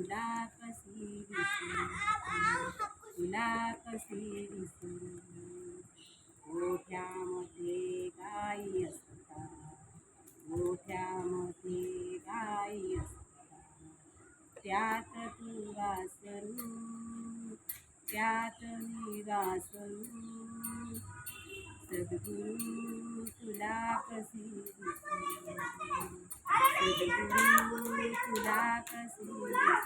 तुला कशी विसरू, तुला कशी विसरू. गोठ्यामध्ये गाई असतात, गोठ्यामध्ये गाई असतात. त्यात तू वासरू, त्यात मी वासरू. सद्गुरू तुला कशी विसरू, सद्गुरू तुला कशी विसरू.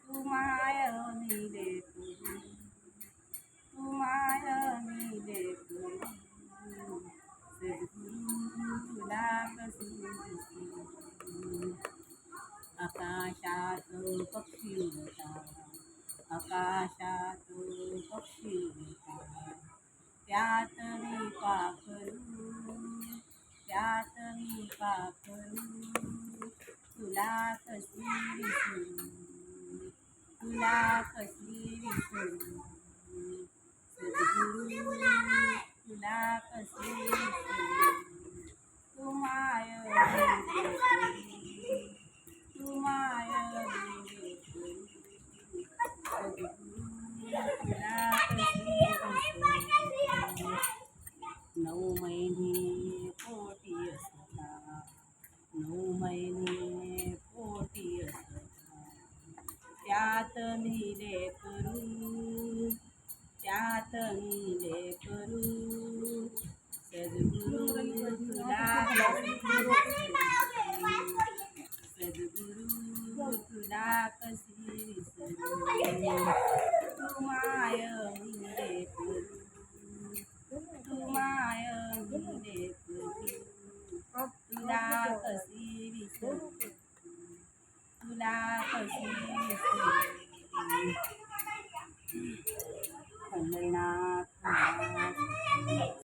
तू मायेने लेकरू, तू मायेने लेकरू. सद्गुरू तुला कशी विसरू. आकाशात पक्षी उडतात, आकाशात पक्षी उडतात. त्यात मी पाखरू, त्यात मी पाखरू. तुला कशी विसरू, तुला कशी विसरू. सद्गुरू तुला कशी विसरू. तू मायेने लेकरू, तू मायेने लेकरू. सद्गुरू तुला कशी विसरू. 9 महिने पोटी असतात, 9 महिने पोटी असतात. त्यात मी लेकरू, त्यात मी लेकरू. सद्गुरू तुला कशी विसरू, सद्गुरू तुला कशी विसरू. तू मायेने लेकरू, तू मायेने लेकरू. तुला कशी विसरू, तुला कशी विसरू.